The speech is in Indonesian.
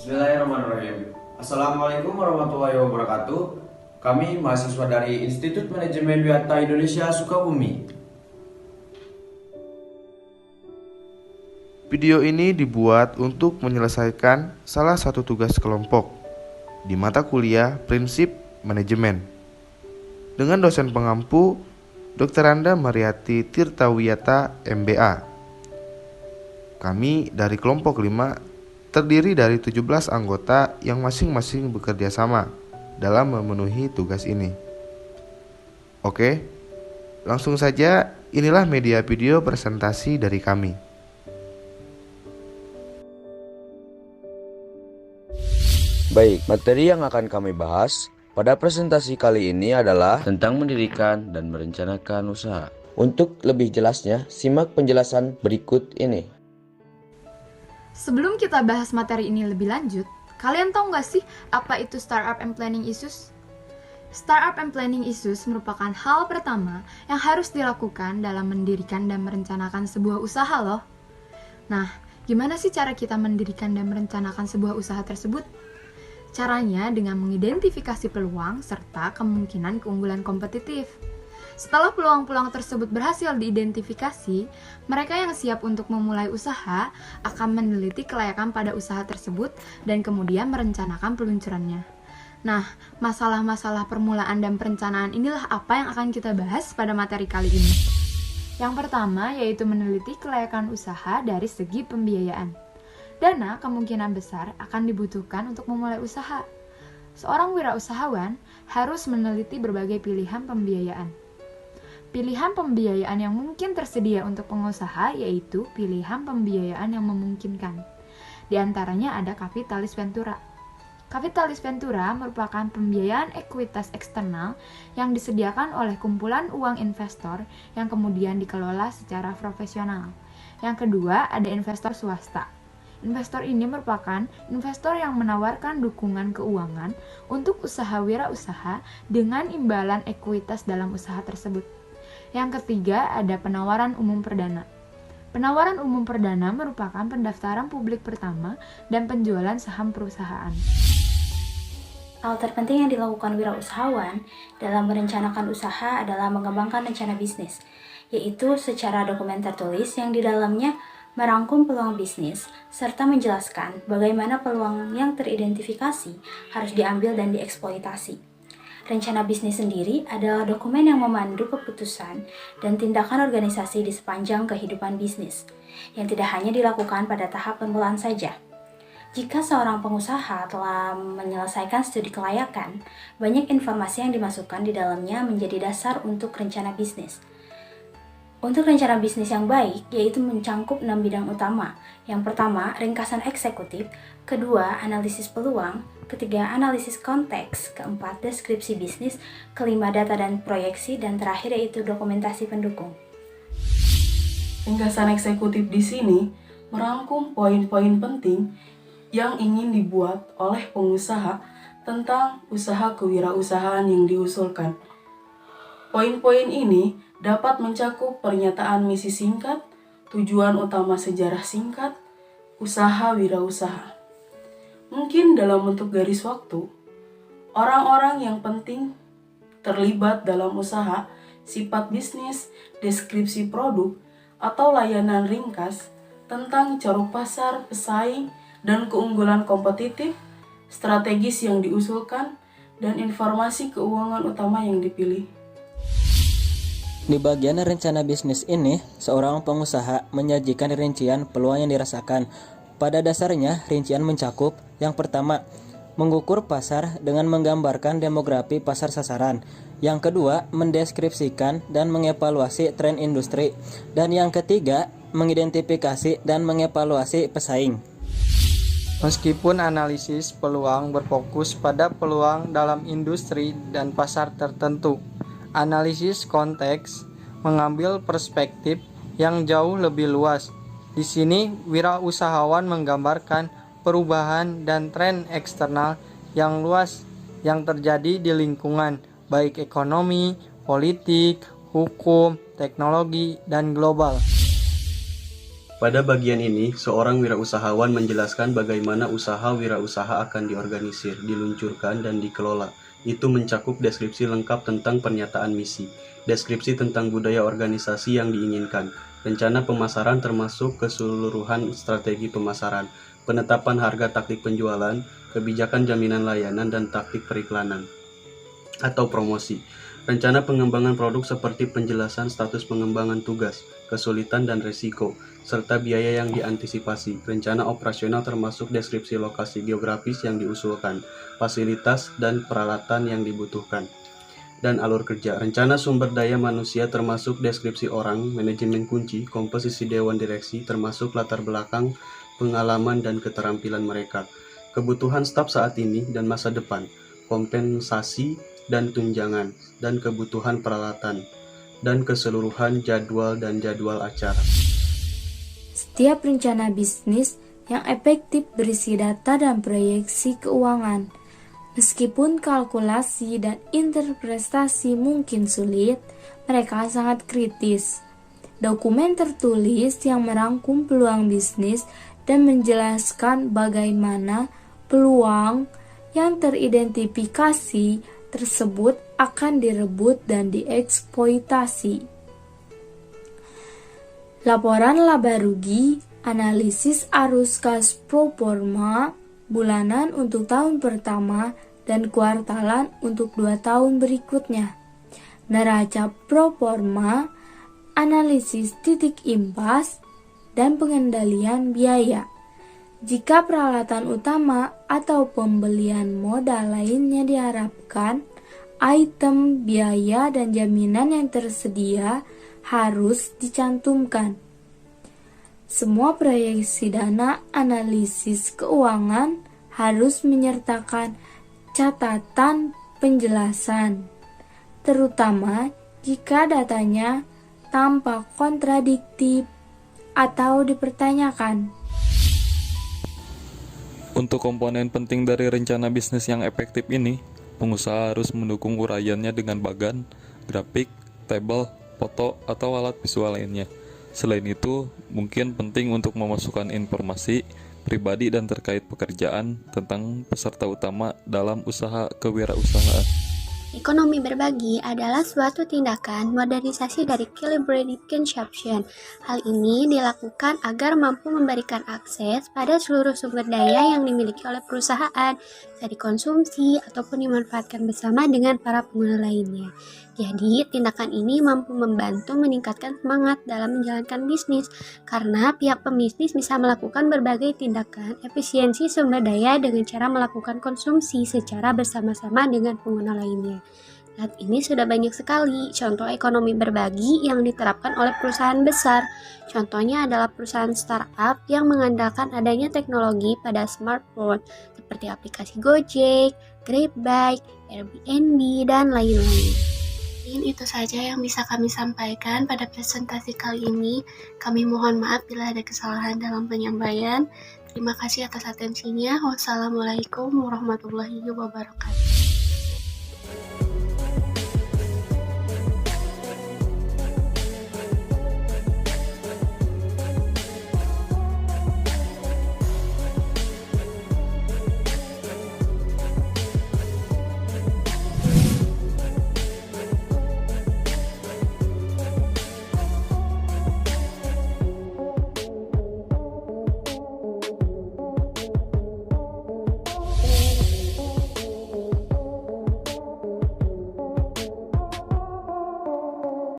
Bismillahirrahmanirrahim. Assalamualaikum warahmatullahi wabarakatuh. Kami mahasiswa dari Institut Manajemen Wiata Indonesia Sukabumi. Video ini dibuat untuk menyelesaikan salah satu tugas kelompok di mata kuliah Prinsip Manajemen dengan dosen pengampu Dr. Anda Mariati Tirtawiyata MBA. Kami dari kelompok 5 terdiri dari 17 anggota yang masing-masing bekerja sama dalam memenuhi tugas ini. Oke, langsung saja, inilah media video presentasi dari kami. Baik, materi yang akan kami bahas pada presentasi kali ini adalah tentang mendirikan dan merencanakan usaha. Untuk lebih jelasnya, simak penjelasan berikut ini. Sebelum kita bahas materi ini lebih lanjut, kalian tahu nggak sih apa itu Startup and Planning Issues? Startup and Planning Issues merupakan hal pertama yang harus dilakukan dalam mendirikan dan merencanakan sebuah usaha loh. Nah, gimana sih cara kita mendirikan dan merencanakan sebuah usaha tersebut? Caranya dengan mengidentifikasi peluang serta kemungkinan keunggulan kompetitif. Setelah peluang-peluang tersebut berhasil diidentifikasi, mereka yang siap untuk memulai usaha akan meneliti kelayakan pada usaha tersebut dan kemudian merencanakan peluncurannya. Nah, masalah-masalah permulaan dan perencanaan inilah apa yang akan kita bahas pada materi kali ini. Yang pertama yaitu meneliti kelayakan usaha dari segi pembiayaan. Dana kemungkinan besar akan dibutuhkan untuk memulai usaha. Seorang wirausahawan harus meneliti berbagai pilihan pembiayaan. Pilihan pembiayaan yang mungkin tersedia untuk pengusaha yaitu pilihan pembiayaan yang memungkinkan. Di antaranya ada Capitalis Ventura. Capitalis Ventura merupakan pembiayaan ekuitas eksternal yang disediakan oleh kumpulan uang investor yang kemudian dikelola secara profesional. Yang kedua ada investor swasta. Investor ini merupakan investor yang menawarkan dukungan keuangan untuk usaha wirausaha dengan imbalan ekuitas dalam usaha tersebut. Yang ketiga ada penawaran umum perdana. Penawaran umum perdana merupakan pendaftaran publik pertama dan penjualan saham perusahaan. Hal terpenting yang dilakukan wirausahawan dalam merencanakan usaha adalah mengembangkan rencana bisnis, yaitu secara dokumen tertulis yang di dalamnya merangkum peluang bisnis, serta menjelaskan bagaimana peluang yang teridentifikasi harus diambil dan dieksploitasi. Rencana bisnis sendiri adalah dokumen yang memandu keputusan dan tindakan organisasi di sepanjang kehidupan bisnis, yang tidak hanya dilakukan pada tahap permulaan saja. Jika seorang pengusaha telah menyelesaikan studi kelayakan, banyak informasi yang dimasukkan di dalamnya menjadi dasar untuk rencana bisnis. Untuk rencana bisnis yang baik, yaitu mencangkup 6 bidang utama. Yang pertama, ringkasan eksekutif. Kedua, analisis peluang. Ketiga, analisis konteks. Keempat, deskripsi bisnis. Kelima, data dan proyeksi. Dan terakhir yaitu dokumentasi pendukung. Ringkasan eksekutif di sini merangkum poin-poin penting yang ingin dibuat oleh pengusaha tentang usaha kewirausahaan yang diusulkan. Poin-poin ini dapat mencakup pernyataan misi singkat, tujuan utama sejarah singkat, usaha wirausaha. Mungkin dalam bentuk garis waktu, orang-orang yang penting terlibat dalam usaha, sifat bisnis, deskripsi produk, atau layanan ringkas tentang ceruk pasar, pesaing, dan keunggulan kompetitif, strategis yang diusulkan, dan informasi keuangan utama yang dipilih. Di bagian rencana bisnis ini, seorang pengusaha menyajikan rincian peluang yang dirasakan. Pada dasarnya, rincian mencakup yang pertama, mengukur pasar dengan menggambarkan demografi pasar sasaran. Yang kedua, mendeskripsikan dan mengevaluasi tren industri. Dan yang ketiga, mengidentifikasi dan mengevaluasi pesaing. Meskipun analisis peluang berfokus pada peluang dalam industri dan pasar tertentu, analisis konteks mengambil perspektif yang jauh lebih luas. Di sini, wirausahawan menggambarkan perubahan dan tren eksternal yang luas yang terjadi di lingkungan, baik ekonomi, politik, hukum, teknologi, dan global. Pada bagian ini, seorang wirausahawan menjelaskan bagaimana usaha wirausaha akan diorganisir, diluncurkan, dan dikelola. Itu mencakup deskripsi lengkap tentang pernyataan misi, deskripsi tentang budaya organisasi yang diinginkan, rencana pemasaran termasuk keseluruhan strategi pemasaran, penetapan harga taktik penjualan, kebijakan jaminan layanan dan taktik periklanan atau promosi, rencana pengembangan produk seperti penjelasan status pengembangan tugas, kesulitan dan risiko, serta biaya yang diantisipasi, rencana operasional termasuk deskripsi lokasi geografis yang diusulkan, fasilitas dan peralatan yang dibutuhkan, dan alur kerja, rencana sumber daya manusia termasuk deskripsi orang, manajemen kunci, komposisi dewan direksi termasuk latar belakang, pengalaman dan keterampilan mereka, kebutuhan staf saat ini dan masa depan, kompensasi dan tunjangan, dan kebutuhan peralatan, dan keseluruhan jadwal dan jadwal acara. Setiap rencana bisnis yang efektif berisi data dan proyeksi keuangan. Meskipun kalkulasi dan interpretasi mungkin sulit, mereka sangat kritis. Dokumen tertulis yang merangkum peluang bisnis dan menjelaskan bagaimana peluang yang teridentifikasi tersebut akan direbut dan dieksploitasi. Laporan laba rugi, analisis arus kas pro forma bulanan untuk tahun pertama dan kuartalan untuk 2 tahun berikutnya. Neraca pro forma, analisis titik impas, dan pengendalian biaya. Jika peralatan utama atau pembelian modal lainnya diharapkan, item biaya dan jaminan yang tersedia harus dicantumkan. Semua proyeksi dana analisis keuangan harus menyertakan catatan penjelasan, terutama jika datanya tampak kontradiktif atau dipertanyakan. Untuk komponen penting dari rencana bisnis yang efektif ini, pengusaha harus mendukung uraiannya dengan bagan, grafik, tabel, foto, atau alat visual lainnya. Selain itu, mungkin penting untuk memasukkan informasi pribadi dan terkait pekerjaan tentang peserta utama dalam usaha kewirausahaan. Ekonomi berbagi adalah suatu tindakan modernisasi dari calibrated consumption. Hal ini dilakukan agar mampu memberikan akses pada seluruh sumber daya yang dimiliki oleh perusahaan, bisa dikonsumsi ataupun dimanfaatkan bersama dengan para pengguna lainnya. Jadi, tindakan ini mampu membantu meningkatkan semangat dalam menjalankan bisnis, karena pihak pembisnis bisa melakukan berbagai tindakan efisiensi sumber daya dengan cara melakukan konsumsi secara bersama-sama dengan pengguna lainnya. Saat ini sudah banyak sekali contoh ekonomi berbagi yang diterapkan oleh perusahaan besar. Contohnya adalah perusahaan startup yang mengandalkan adanya teknologi pada smartphone, seperti aplikasi Gojek, GrabBike, Airbnb, dan lain-lain. Itu saja yang bisa kami sampaikan pada presentasi kali ini. Kami mohon maaf bila ada kesalahan dalam penyampaian. Terima kasih atas atensinya. Wassalamualaikum warahmatullahi wabarakatuh.